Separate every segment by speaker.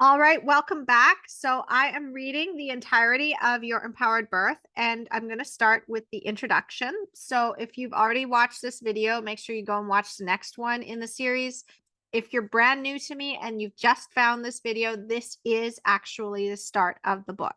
Speaker 1: All right, welcome back. So I am reading the entirety of Your Empowered Birth, and I'm going to start with the introduction. So if you've already watched this video, make sure you go and watch the next one in the series. If you're brand new to me and you've just found this video, this is actually the start of the book.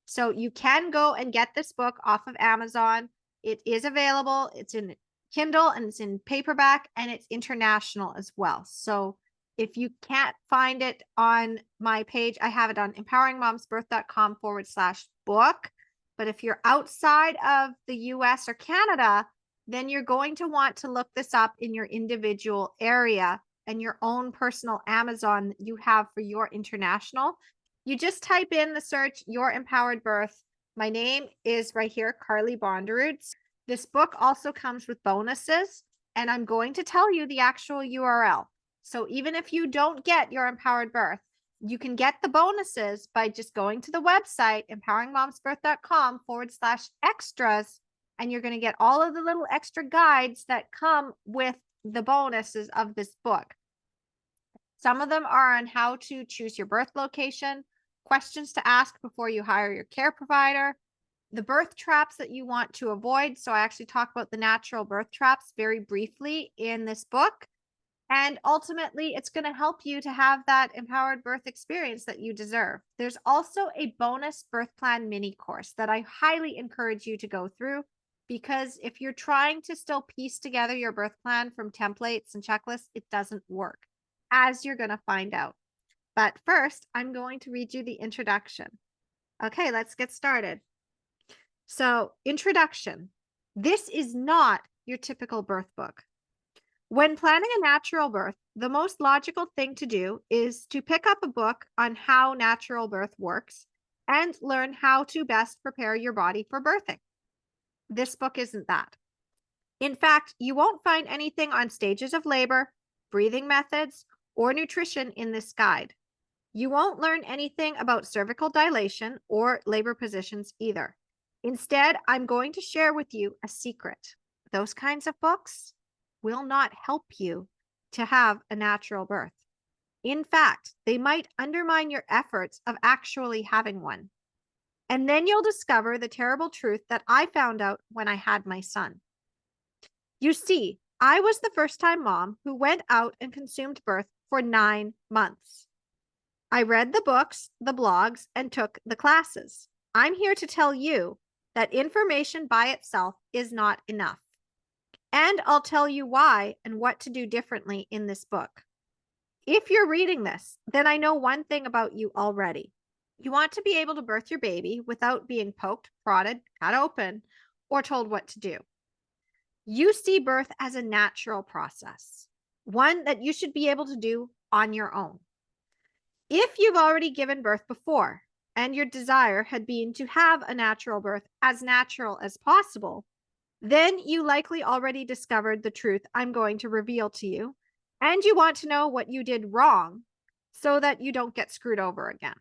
Speaker 1: So you can go and get this book off of Amazon. It is available. It's in Kindle and it's in paperback and it's international as well. So if you can't find it on my page, I have it on empoweringmomsbirth.com/book. But if you're outside of the US or Canada, then you're going to want to look this up in your individual area and your own personal Amazon that you have for your international. You just type in the search Your Empowered Birth. My name is right here, Carly Bonderoods. This book also comes with bonuses, and I'm going to tell you the actual URL. So even if you don't get Your Empowered Birth, you can get the bonuses by just going to the website, empoweringmomsbirth.com/extras, and you're going to get all of the little extra guides that come with the bonuses of this book. Some of them are on how to choose your birth location, questions to ask before you hire your care provider, the birth traps that you want to avoid. So I actually talk about the natural birth traps very briefly in this book. And ultimately, it's going to help you to have that empowered birth experience that you deserve. There's also a bonus birth plan mini course that I highly encourage you to go through, because if you're trying to still piece together your birth plan from templates and checklists, it doesn't work, as you're going to find out. But first, I'm going to read you the introduction. Okay, let's get started. So, introduction. This is not your typical birth book. When planning a natural birth, the most logical thing to do is to pick up a book on how natural birth works and learn how to best prepare your body for birthing. This book isn't that. In fact, you won't find anything on stages of labor, breathing methods, or nutrition in this guide. You won't learn anything about cervical dilation or labor positions either. Instead, I'm going to share with you a secret. Those kinds of books will not help you to have a natural birth. In fact, they might undermine your efforts of actually having one. And then you'll discover the terrible truth that I found out when I had my son. You see, I was the first-time mom who went out and consumed birth for 9 months. I read the books, the blogs, and took the classes. I'm here to tell you that information by itself is not enough. And I'll tell you why and what to do differently in this book. If you're reading this, then I know one thing about you already. You want to be able to birth your baby without being poked, prodded, cut open, or told what to do. You see birth as a natural process, one that you should be able to do on your own. If you've already given birth before and your desire had been to have a natural birth as natural as possible, then you likely already discovered the truth I'm going to reveal to you, and you want to know what you did wrong so that you don't get screwed over again.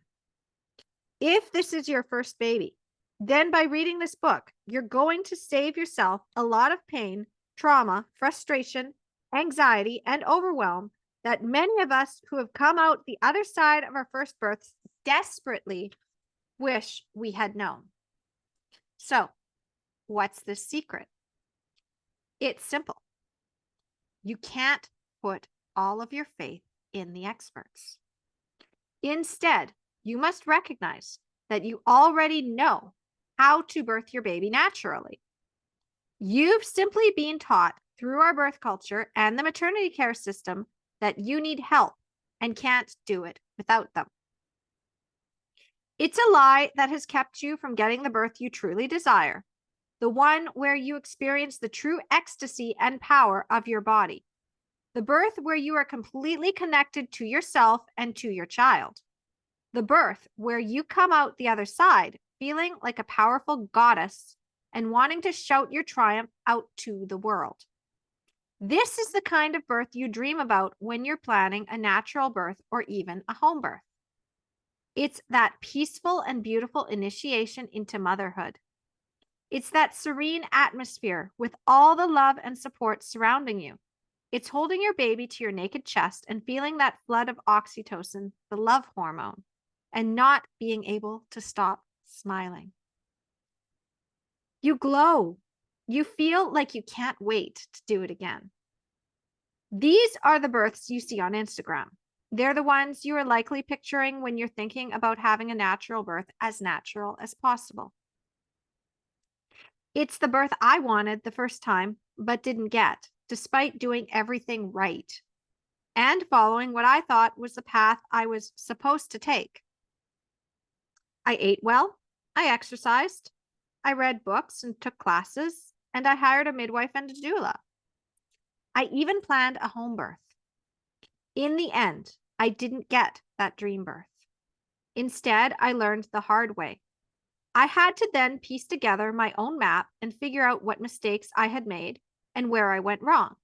Speaker 1: If this is your first baby, then by reading this book, you're going to save yourself a lot of pain, trauma, frustration, anxiety, and overwhelm that many of us who have come out the other side of our first births desperately wish we had known. So, what's the secret? It's simple. You can't put all of your faith in the experts. Instead, you must recognize that you already know how to birth your baby naturally. You've simply been taught through our birth culture and the maternity care system that you need help and can't do it without them. It's a lie that has kept you from getting the birth you truly desire, the one where you experience the true ecstasy and power of your body, the birth where you are completely connected to yourself and to your child, the birth where you come out the other side feeling like a powerful goddess and wanting to shout your triumph out to the world. This is the kind of birth you dream about when you're planning a natural birth or even a home birth. It's that peaceful and beautiful initiation into motherhood. It's that serene atmosphere with all the love and support surrounding you. It's holding your baby to your naked chest and feeling that flood of oxytocin, the love hormone, and not being able to stop smiling. You glow. You feel like you can't wait to do it again. These are the births you see on Instagram. They're the ones you are likely picturing when you're thinking about having a natural birth as natural as possible. It's the birth I wanted the first time, but didn't get, despite doing everything right and following what I thought was the path I was supposed to take. I ate well, I exercised, I read books and took classes, and I hired a midwife and a doula. I even planned a home birth. In the end, I didn't get that dream birth. Instead, I learned the hard way. I had to then piece together my own map and figure out what mistakes I had made and where I went wrong.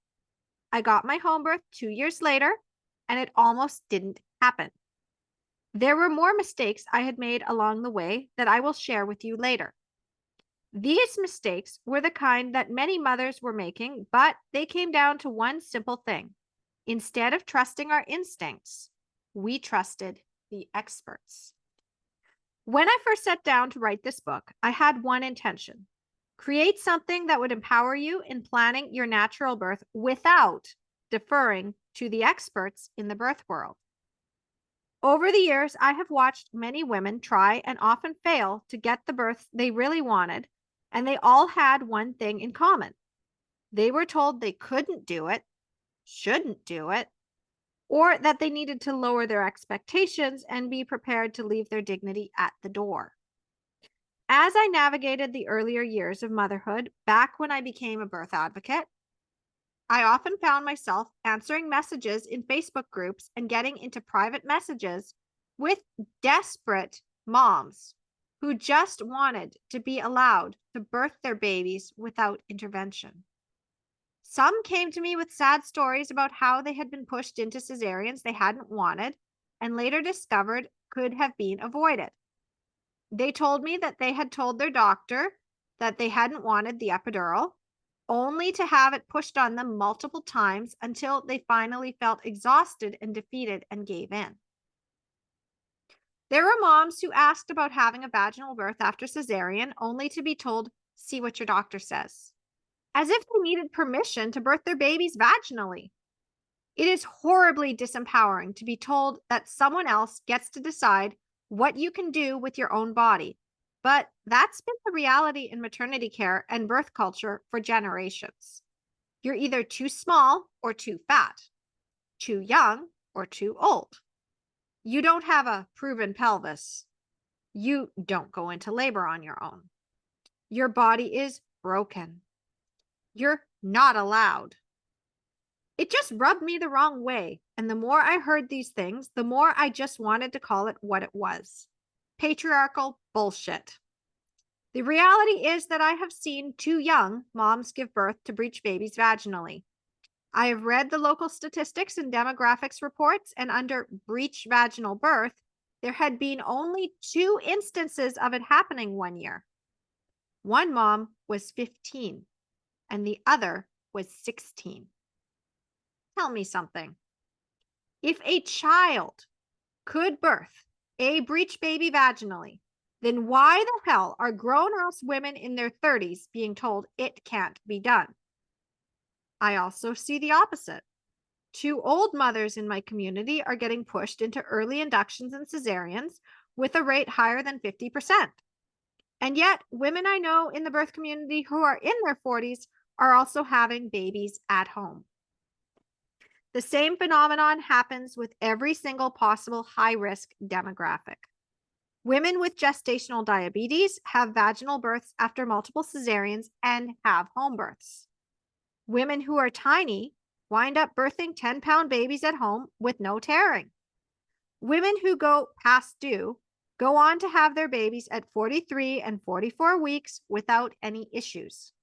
Speaker 1: I got my home birth 2 years later, and it almost didn't happen. There were more mistakes I had made along the way that I will share with you later. These mistakes were the kind that many mothers were making, but they came down to one simple thing. Instead of trusting our instincts, we trusted the experts. When I first sat down to write this book, I had one intention: create something that would empower you in planning your natural birth without deferring to the experts in the birth world. Over the years, I have watched many women try and often fail to get the birth they really wanted, and they all had one thing in common. They were told they couldn't do it, shouldn't do it, or that they needed to lower their expectations and be prepared to leave their dignity at the door. As I navigated the earlier years of motherhood, back when I became a birth advocate, I often found myself answering messages in Facebook groups and getting into private messages with desperate moms who just wanted to be allowed to birth their babies without intervention. Some came to me with sad stories about how they had been pushed into cesareans they hadn't wanted and later discovered could have been avoided. They told me that they had told their doctor that they hadn't wanted the epidural, only to have it pushed on them multiple times until they finally felt exhausted and defeated and gave in. There were moms who asked about having a vaginal birth after cesarean, only to be told, "See what your doctor says," as if they needed permission to birth their babies vaginally. It is horribly disempowering to be told that someone else gets to decide what you can do with your own body. But that's been the reality in maternity care and birth culture for generations. You're either too small or too fat, too young or too old. You don't have a proven pelvis. You don't go into labor on your own. Your body is broken. You're not allowed. It just rubbed me the wrong way. And the more I heard these things, the more I just wanted to call it what it was: patriarchal bullshit. The reality is that I have seen too young moms give birth to breech babies vaginally. I have read the local statistics and demographics reports, and under breech vaginal birth, there had been only 2 instances of it happening one year. One mom was 15 and the other was 16. Tell me something. If a child could birth a breech baby vaginally, then why the hell are grown-ass women in their 30s being told it can't be done? I also see the opposite. 2 old mothers in my community are getting pushed into early inductions and cesareans with a rate higher than 50%. And yet, women I know in the birth community who are in their 40s are also having babies at home. The same phenomenon happens with every single possible high-risk demographic. Women with gestational diabetes have vaginal births after multiple cesareans and have home births. Women who are tiny wind up birthing 10-pound babies at home with no tearing. Women who go past due go on to have their babies at 43 and 44 weeks without any issues.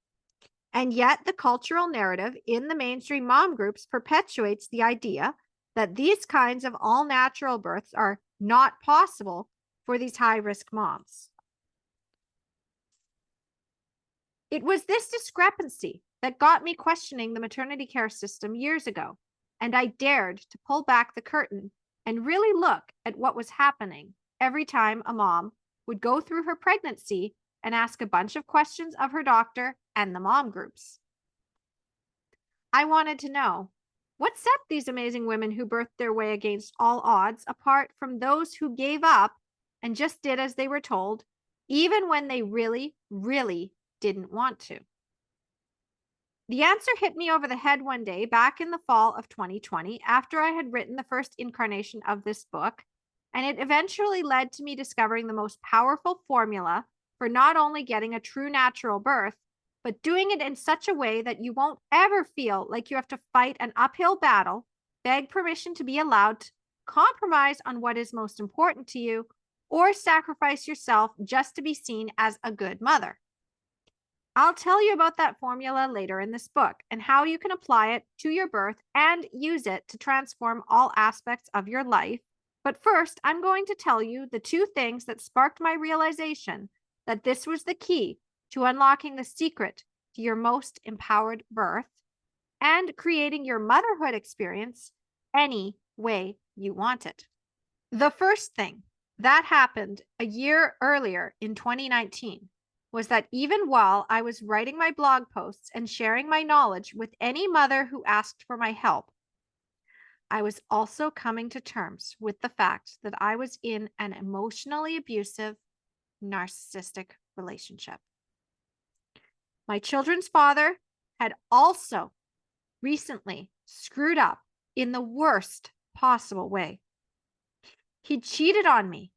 Speaker 1: And yet the cultural narrative in the mainstream mom groups perpetuates the idea that these kinds of all-natural births are not possible for these high-risk moms. It was this discrepancy that got me questioning the maternity care system years ago, and I dared to pull back the curtain and really look at what was happening every time a mom would go through her pregnancy and ask a bunch of questions of her doctor and the mom groups. I wanted to know what set these amazing women who birthed their way against all odds apart from those who gave up and just did as they were told, even when they really, really didn't want to. The answer hit me over the head one day back in the fall of 2020 after I had written the first incarnation of this book, and it eventually led to me discovering the most powerful formula for not only getting a true natural birth, but doing it in such a way that you won't ever feel like you have to fight an uphill battle, beg permission to be allowed to compromise on what is most important to you, or sacrifice yourself just to be seen as a good mother. I'll tell you about that formula later in this book and how you can apply it to your birth and use it to transform all aspects of your life. But first, I'm going to tell you the two things that sparked my realization that this was the key to unlocking the secret to your most empowered birth and creating your motherhood experience any way you want it. The first thing that happened a year earlier in 2019 was that even while I was writing my blog posts and sharing my knowledge with any mother who asked for my help, I was also coming to terms with the fact that I was in an emotionally abusive, narcissistic relationship. My children's father had also recently screwed up in the worst possible way. He cheated on me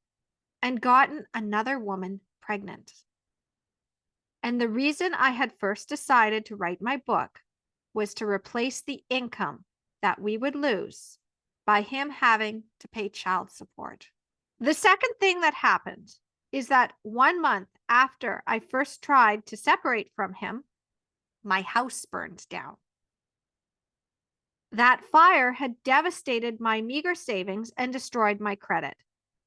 Speaker 1: and gotten another woman pregnant. And the reason I had first decided to write my book was to replace the income that we would lose by him having to pay child support. The second thing that happened is that 1 month after I first tried to separate from him, my house burned down. That fire had devastated my meager savings and destroyed my credit.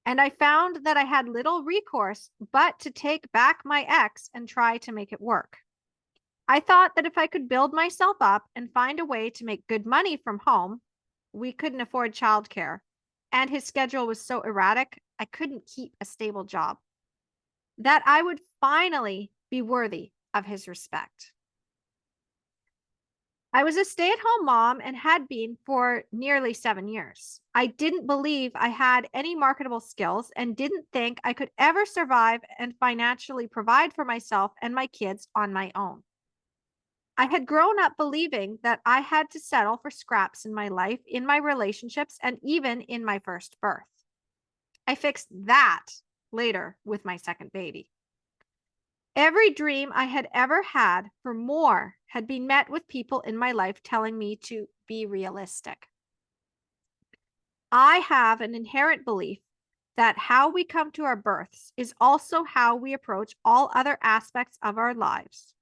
Speaker 1: And I found that I had little recourse but to take back my ex and try to make it work. I thought that if I could build myself up and find a way to make good money from home, we couldn't afford childcare, and his schedule was so erratic, I couldn't keep a stable job, that I would finally be worthy of his respect. I was a stay-at-home mom and had been for nearly 7 years. I didn't believe I had any marketable skills and didn't think I could ever survive and financially provide for myself and my kids on my own. I had grown up believing that I had to settle for scraps in my life, in my relationships, and even in my first birth. I fixed that later with my second baby. Every dream I had ever had for more had been met with people in my life telling me to be realistic. I have an inherent belief that how we come to our births is also how we approach all other aspects of our lives.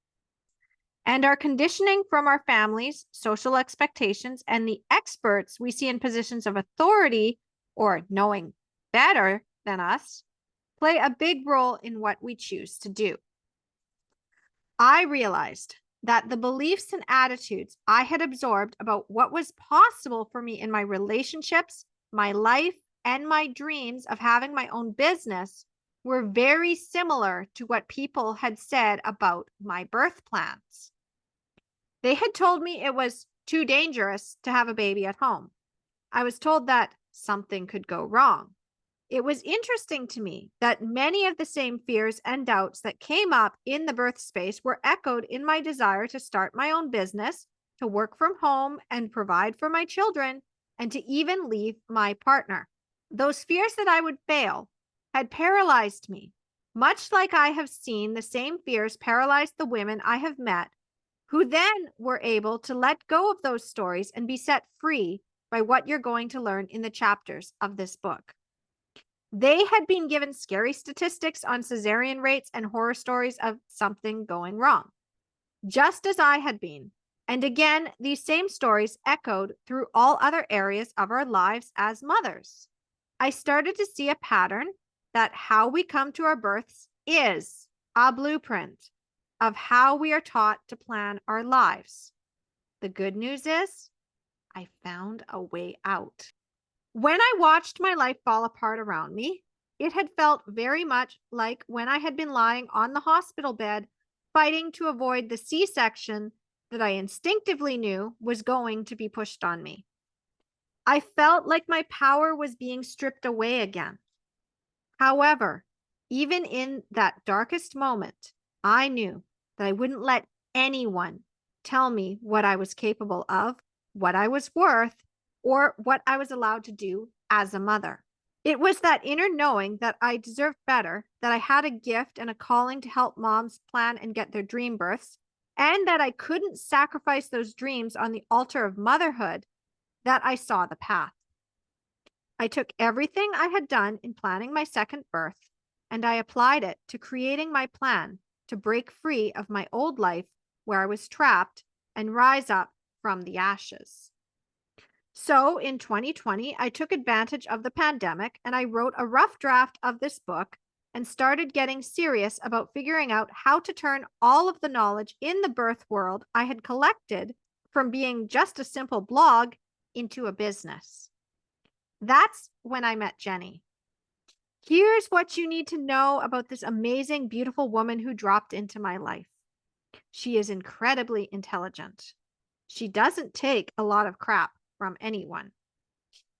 Speaker 1: And our conditioning from our families, social expectations, and the experts we see in positions of authority or knowing better than us play a big role in what we choose to do. I realized that the beliefs and attitudes I had absorbed about what was possible for me in my relationships, my life, and my dreams of having my own business were very similar to what people had said about my birth plans. They had told me it was too dangerous to have a baby at home. I was told that something could go wrong. It was interesting to me that many of the same fears and doubts that came up in the birth space were echoed in my desire to start my own business, to work from home and provide for my children, and to even leave my partner. Those fears that I would fail had paralyzed me, much like I have seen the same fears paralyze the women I have met, who then were able to let go of those stories and be set free by what you're going to learn in the chapters of this book. They had been given scary statistics on cesarean rates and horror stories of something going wrong, just as I had been. And again, these same stories echoed through all other areas of our lives as mothers. I started to see a pattern that how we come to our births is a blueprint. of how we are taught to plan our lives. The good news is, I found a way out. When I watched my life fall apart around me, it had felt very much like when I had been lying on the hospital bed fighting to avoid the C-section that I instinctively knew was going to be pushed on me. I felt like my power was being stripped away again. However, even in that darkest moment, I knew that I wouldn't let anyone tell me what I was capable of, what I was worth, or what I was allowed to do as a mother. It was that inner knowing that I deserved better, that I had a gift and a calling to help moms plan and get their dream births, and that I couldn't sacrifice those dreams on the altar of motherhood, that I saw the path. I took everything I had done in planning my second birth and I applied it to creating my plan to break free of my old life where I was trapped and rise up from the ashes. So in 2020, I took advantage of the pandemic and I wrote a rough draft of this book and started getting serious about figuring out how to turn all of the knowledge in the birth world I had collected from being just a simple blog into a business. That's when I met Jenny. Here's what you need to know about this amazing, beautiful woman who dropped into my life. She is incredibly intelligent. She doesn't take a lot of crap from anyone.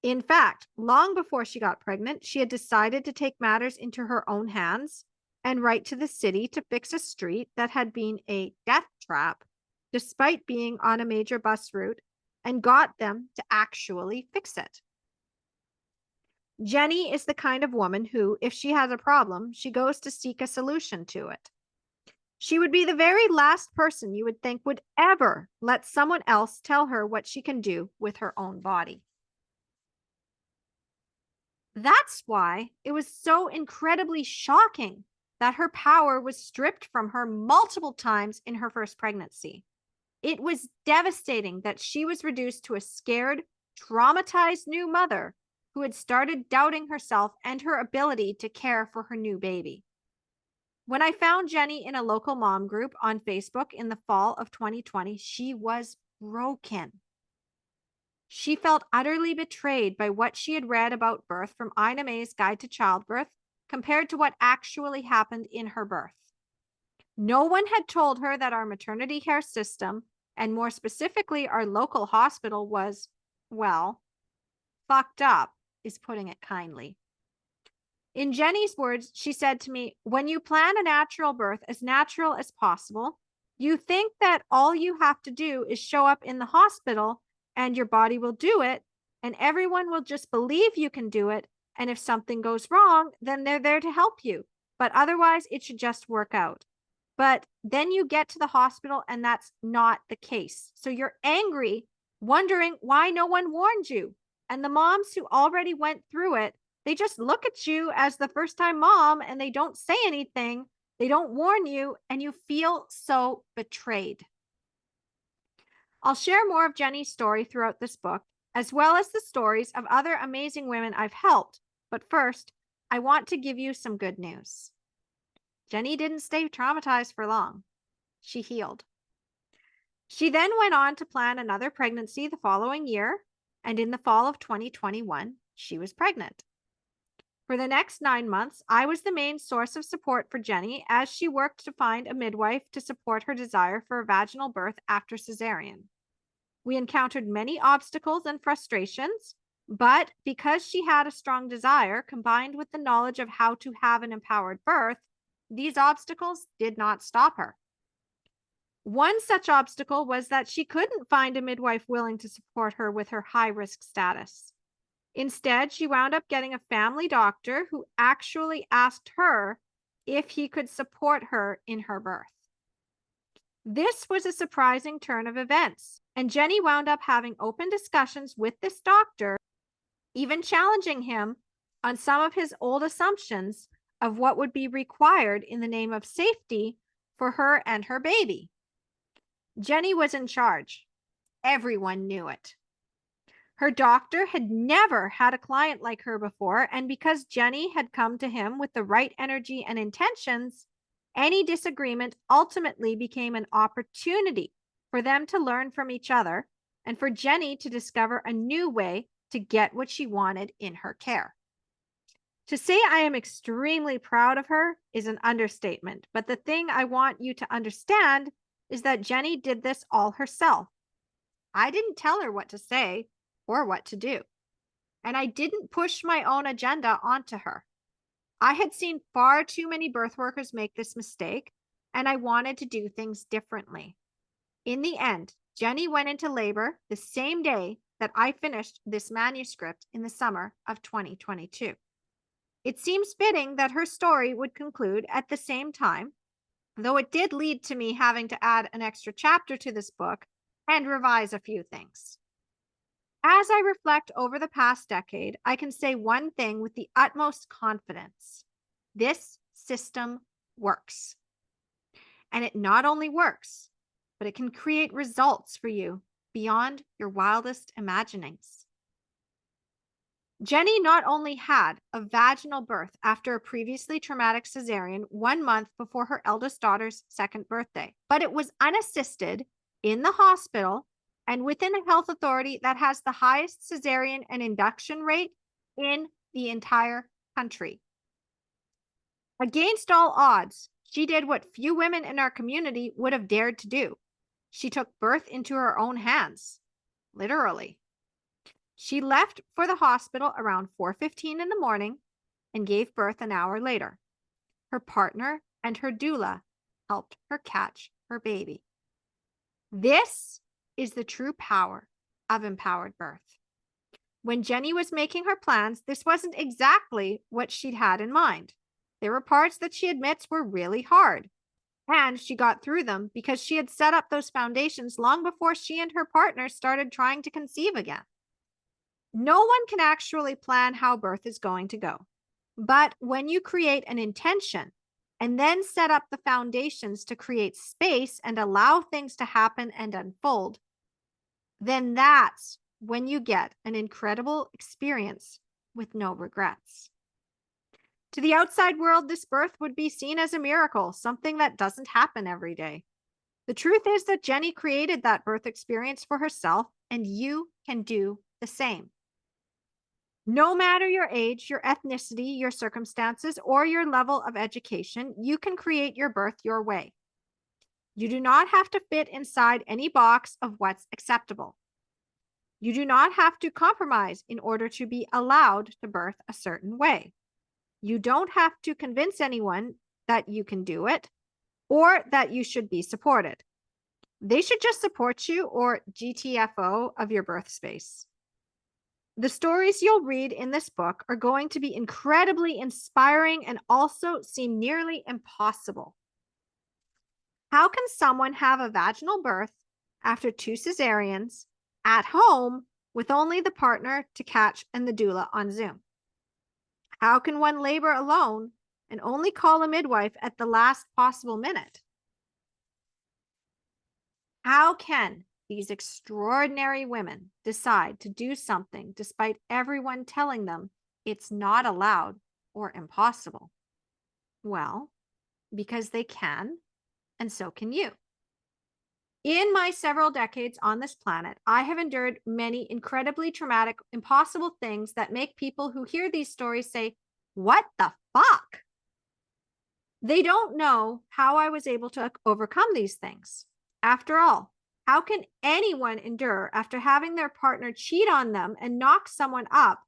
Speaker 1: In fact, long before she got pregnant, she had decided to take matters into her own hands and write to the city to fix a street that had been a death trap, despite being on a major bus route, and got them to actually fix it. Jenny is the kind of woman who, if she has a problem, she goes to seek a solution to it. She would be the very last person you would think would ever let someone else tell her what she can do with her own body. That's why it was so incredibly shocking that her power was stripped from her multiple times in her first pregnancy. It was devastating that she was reduced to a scared, traumatized new mother who had started doubting herself and her ability to care for her new baby. When I found Jenny in a local mom group on Facebook in the fall of 2020, she was broken. She felt utterly betrayed by what she had read about birth from Ina May's Guide to Childbirth compared to what actually happened in her birth. No one had told her that our maternity care system, and more specifically our local hospital, was, well, fucked up, is putting it kindly. In Jenny's words, she said to me, when you plan a natural birth as natural as possible, you think that all you have to do is show up in the hospital and your body will do it, and everyone will just believe you can do it. And if something goes wrong, then they're there to help you. But otherwise, it should just work out. But then you get to the hospital and that's not the case. So you're angry, wondering why no one warned you. And the moms who already went through it, they just look at you as the first time mom and they don't say anything. They don't warn you and you feel so betrayed. I'll share more of Jenny's story throughout this book, as well as the stories of other amazing women I've helped. But first, I want to give you some good news. Jenny didn't stay traumatized for long. She healed. She then went on to plan another pregnancy the following year, and in the fall of 2021, she was pregnant. For the next 9 months, I was the main source of support for Jenny as she worked to find a midwife to support her desire for a vaginal birth after cesarean. We encountered many obstacles and frustrations, but because she had a strong desire combined with the knowledge of how to have an empowered birth, these obstacles did not stop her. One such obstacle was that she couldn't find a midwife willing to support her with her high-risk status. Instead, she wound up getting a family doctor who actually asked her if he could support her in her birth. This was a surprising turn of events, and Jenny wound up having open discussions with this doctor, even challenging him on some of his old assumptions of what would be required in the name of safety for her and her baby. Jenny was in charge. Everyone knew it. Her doctor had never had a client like her before, and because Jenny had come to him with the right energy and intentions, Any disagreement ultimately became an opportunity for them to learn from each other and for Jenny to discover a new way to get what she wanted in her care. To say I am extremely proud of her is an understatement, but the thing I want you to understand is that Jenny did this all herself. I didn't tell her what to say or what to do, and I didn't push my own agenda onto her. I had seen far too many birth workers make this mistake, and I wanted to do things differently. In the end, Jenny went into labor the same day that I finished this manuscript in the summer of 2022. It seems fitting that her story would conclude at the same time, though it did lead to me having to add an extra chapter to this book and revise a few things. As I reflect over the past decade, I can say one thing with the utmost confidence. This system works. And it not only works, but it can create results for you beyond your wildest imaginings. Jenny not only had a vaginal birth after a previously traumatic cesarean 1 month before her eldest daughter's second birthday, but it was unassisted in the hospital and within a health authority that has the highest cesarean and induction rate in the entire country. Against all odds, she did what few women in our community would have dared to do. She took birth into her own hands, literally. She left for the hospital around 4:15 in the morning and gave birth an hour later. Her partner and her doula helped her catch her baby. This is the true power of empowered birth. When Jenny was making her plans, this wasn't exactly what she'd had in mind. There were parts that she admits were really hard, and she got through them because she had set up those foundations long before she and her partner started trying to conceive again. No one can actually plan how birth is going to go. But when you create an intention and then set up the foundations to create space and allow things to happen and unfold, then that's when you get an incredible experience with no regrets. To the outside world, this birth would be seen as a miracle, something that doesn't happen every day. The truth is that Jenny created that birth experience for herself, and you can do the same. No matter your age, your ethnicity, your circumstances, or your level of education, you can create your birth your way. You do not have to fit inside any box of what's acceptable. You do not have to compromise in order to be allowed to birth a certain way. You don't have to convince anyone that you can do it or that you should be supported. They should just support you or GTFO of your birth space. The stories you'll read in this book are going to be incredibly inspiring and also seem nearly impossible. How can someone have a vaginal birth after 2 cesareans at home with only the partner to catch and the doula on Zoom? How can one labor alone and only call a midwife at the last possible minute? How can these extraordinary women decide to do something despite everyone telling them it's not allowed or impossible? Well, because they can, and so can you. In my several decades on this planet, I have endured many incredibly traumatic, impossible things that make people who hear these stories say, "What the fuck?" They don't know how I was able to overcome these things. After all, how can anyone endure after having their partner cheat on them and knock someone up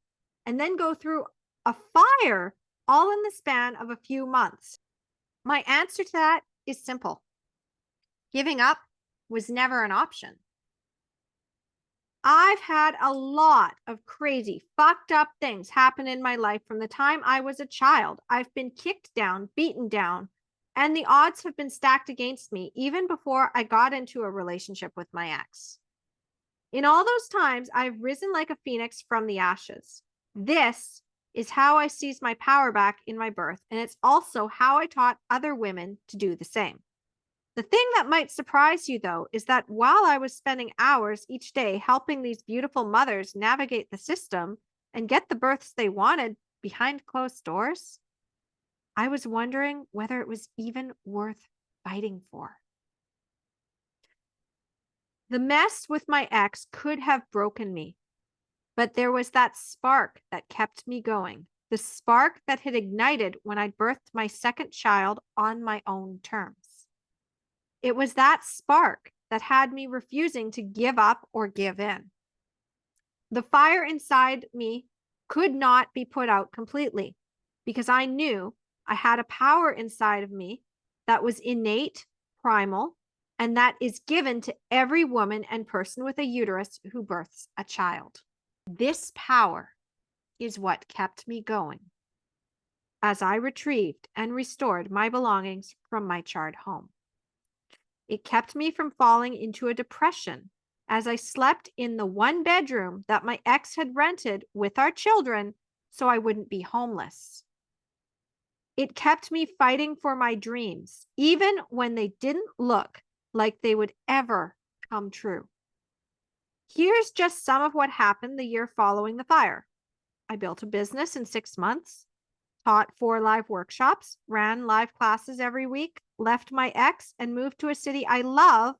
Speaker 1: and then go through a fire all in the span of a few months? My answer to that is simple. Giving up was never an option. I've had a lot of crazy, fucked up things happen in my life from the time I was a child. I've been kicked down, beaten down, and the odds have been stacked against me even before I got into a relationship with my ex. In all those times, I've risen like a phoenix from the ashes. This is how I seized my power back in my birth, and it's also how I taught other women to do the same. The thing that might surprise you, though, is that while I was spending hours each day helping these beautiful mothers navigate the system and get the births they wanted behind closed doors, I was wondering whether it was even worth fighting for. The mess with my ex could have broken me, but there was that spark that kept me going. The spark that had ignited when I birthed my second child on my own terms. It was that spark that had me refusing to give up or give in. The fire inside me could not be put out completely because I knew I had a power inside of me that was innate, primal, and that is given to every woman and person with a uterus who births a child. This power is what kept me going as I retrieved and restored my belongings from my charred home. It kept me from falling into a depression as I slept in the one bedroom that my ex had rented with our children so I wouldn't be homeless. It kept me fighting for my dreams, even when they didn't look like they would ever come true. Here's just some of what happened the year following the fire. I built a business in 6 months, taught 4 live workshops, ran live classes every week, left my ex and moved to a city I love,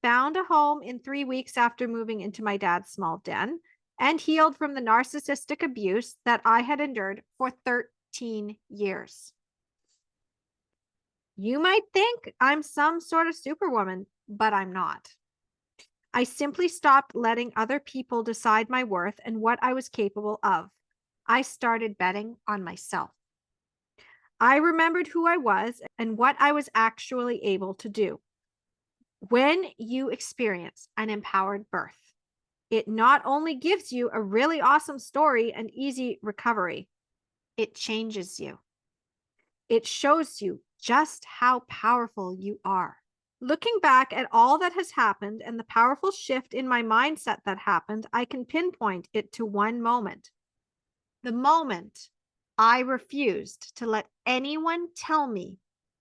Speaker 1: found a home in 3 weeks after moving into my dad's small den, and healed from the narcissistic abuse that I had endured for 13 years. You might think I'm some sort of superwoman, but I'm not. I simply stopped letting other people decide my worth and what I was capable of. I started betting on myself. I remembered who I was and what I was actually able to do. When you experience an empowered birth, it not only gives you a really awesome story and easy recovery, it changes you. It shows you just how powerful you are. Looking back at all that has happened and the powerful shift in my mindset that happened, I can pinpoint it to one moment. The moment I refused to let anyone tell me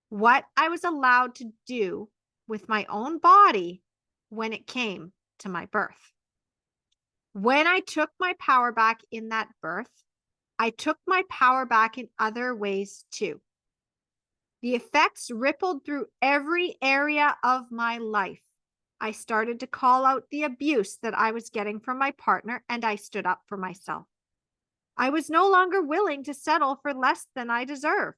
Speaker 1: what I was allowed to do with my own body when it came to my birth. When I took my power back in that birth, I took my power back in other ways too. The effects rippled through every area of my life. I started to call out the abuse that I was getting from my partner, and I stood up for myself. I was no longer willing to settle for less than I deserved.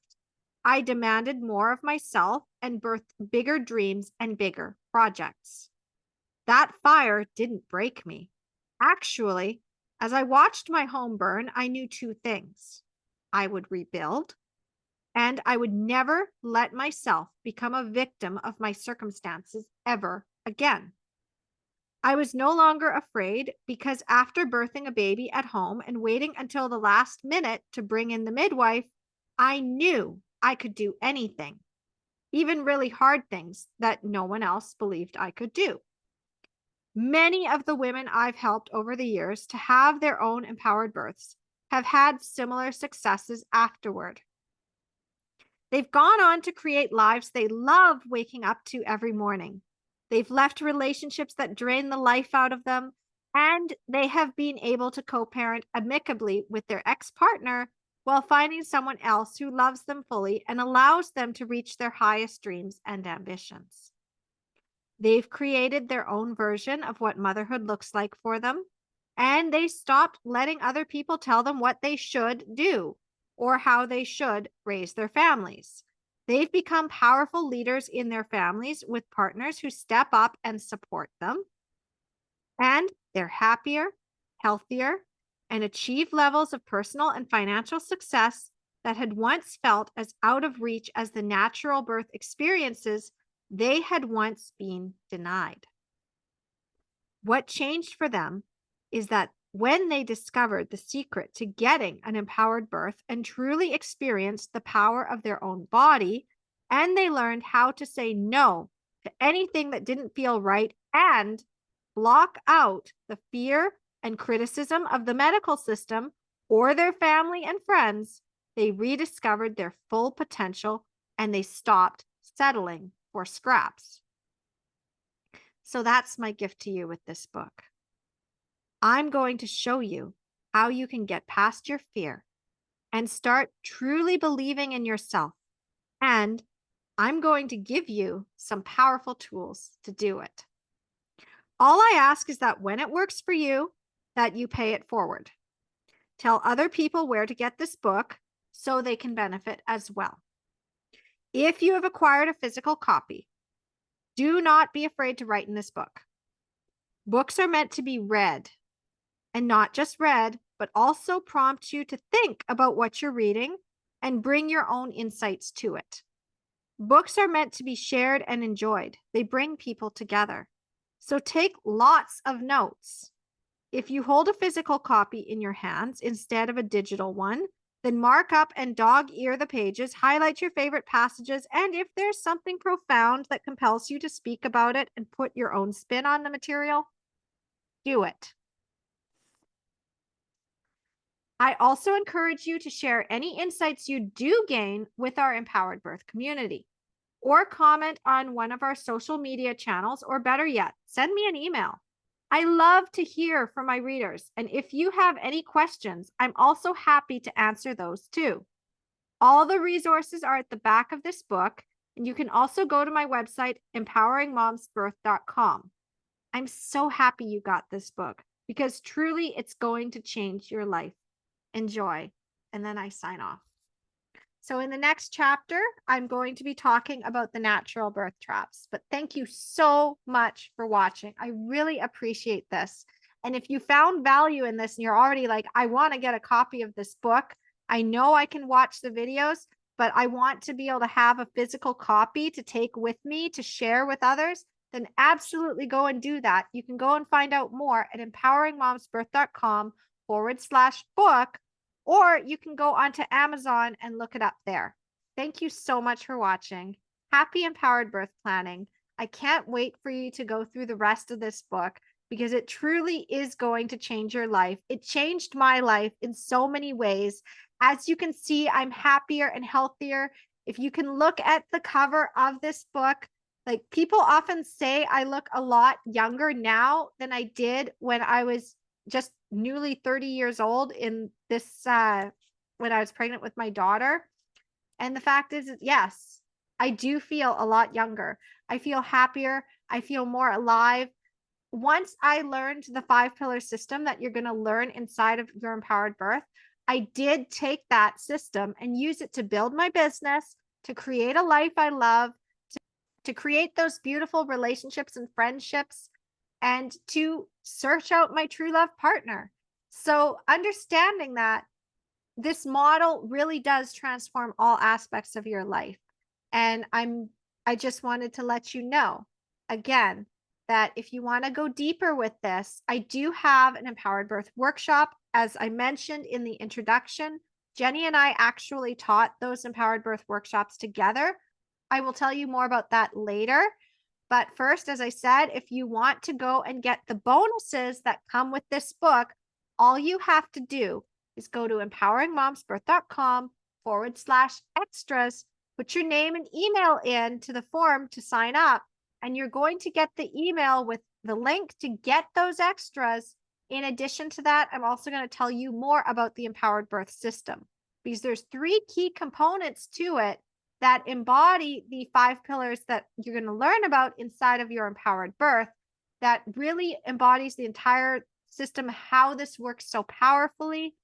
Speaker 1: I demanded more of myself and birthed bigger dreams and bigger projects. That fire didn't break me. Actually, as I watched my home burn, I knew 2 things. I would rebuild, and I would never let myself become a victim of my circumstances ever again. I was no longer afraid because after birthing a baby at home and waiting until the last minute to bring in the midwife, I knew I could do anything, even really hard things that no one else believed I could do. Many of the women I've helped over the years to have their own empowered births have had similar successes afterward. They've gone on to create lives they love waking up to every morning. They've left relationships that drain the life out of them, and they have been able to co-parent amicably with their ex-partner while finding someone else who loves them fully and allows them to reach their highest dreams and ambitions. They've created their own version of what motherhood looks like for them, and they stopped letting other people tell them what they should do or how they should raise their families. They've become powerful leaders in their families with partners who step up and support them. And they're happier, healthier, and achieve levels of personal and financial success that had once felt as out of reach as the natural birth experiences they had once been denied. What changed for them is that when they discovered the secret to getting an empowered birth and truly experienced the power of their own body, and they learned how to say no to anything that didn't feel right and block out the fear and criticism of the medical system or their family and friends, they rediscovered their full potential and they stopped settling for scraps. So that's my gift to you with this book. I'm going to show you how you can get past your fear and start truly believing in yourself. And I'm going to give you some powerful tools to do it. All I ask is that when it works for you, that you pay it forward. Tell other people where to get this book so they can benefit as well. If you have acquired a physical copy, do not be afraid to write in this book. Books are meant to be read, and not just read, but also prompt you to think about what you're reading and bring your own insights to it. Books are meant to be shared and enjoyed. They bring people together. So take lots of notes. If you hold a physical copy in your hands instead of a digital one, then mark up and dog-ear the pages, highlight your favorite passages, and if there's something profound that compels you to speak about it and put your own spin on the material, do it. I also encourage you to share any insights you do gain with our Empowered Birth community, or comment on one of our social media channels, or better yet, send me an email. I love to hear from my readers, and if you have any questions, I'm also happy to answer those too. All the resources are at the back of this book, and you can also go to my website, empoweringmomsbirth.com. I'm so happy you got this book because truly it's going to change your life. Enjoy. And then I sign off. So in the next chapter, I'm going to be talking about the natural birth traps. But thank you so much for watching. I really appreciate this. And if you found value in this and you're already like, I want to get a copy of this book, I know I can watch the videos, but I want to be able to have a physical copy to take with me to share with others, then absolutely go and do that. You can go and find out more at empoweringmomsbirth.com/book, or you can go onto Amazon and look it up there. Thank you so much for watching. Happy Empowered Birth Planning. I can't wait for you to go through the rest of this book because it truly is going to change your life. It changed my life in so many ways. As you can see, I'm happier and healthier. If you can look at the cover of this book, like people often say I look a lot younger now than I did when I was just newly 30 years old in this when I was pregnant with my daughter. And the fact is, yes, I do feel a lot younger. I feel happier. I feel more alive. Once I learned the 5-pillar system that you're going to learn inside of your Empowered Birth, I did take that system and use it to build my business, to create a life I love, to create those beautiful relationships and friendships, and to search out my true love partner. So understanding that this model really does transform all aspects of your life. And I just wanted to let you know again that if you want to go deeper with this, I do have an Empowered Birth workshop. As I mentioned in the introduction, Jenny and I actually taught those Empowered Birth workshops together. I will tell you more about that later. But first, as I said, if you want to go and get the bonuses that come with this book, all you have to do is go to empoweringmomsbirth.com/extras, put your name and email in to the form to sign up, and you're going to get the email with the link to get those extras. In addition to that, I'm also going to tell you more about the Empowered Birth system because there's 3 key components to it that embody the 5 pillars that you're going to learn about inside of your Empowered Birth, that really embodies the entire system, how this works so powerfully.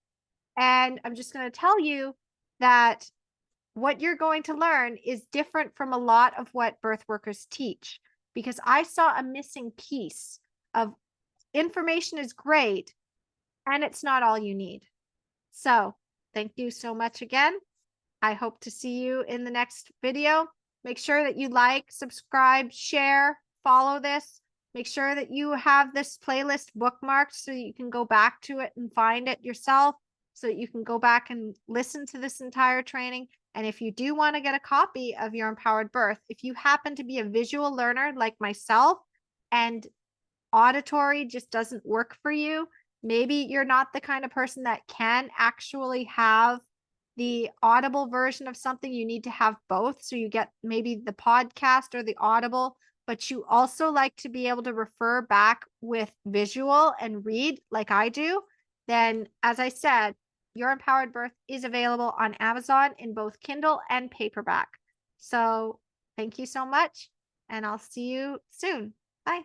Speaker 1: And I'm just going to tell you that what you're going to learn is different from a lot of what birth workers teach, because I saw a missing piece of information is great, and it's not all you need. So thank you so much again. I hope to see you in the next video. Make sure that you like, subscribe, share, follow this. Make sure that you have this playlist bookmarked so you can go back to it and find it yourself, so that you can go back and listen to this entire training. And if you do want to get a copy of your Empowered Birth, if you happen to be a visual learner like myself and auditory just doesn't work for you, maybe you're not the kind of person that can actually have the audible version of something, you need to have both. So you get maybe the podcast or the audible, but you also like to be able to refer back with visual and read like I do. Then, as I said, Your Empowered Birth is available on Amazon in both Kindle and paperback. So thank you so much, and I'll see you soon. Bye.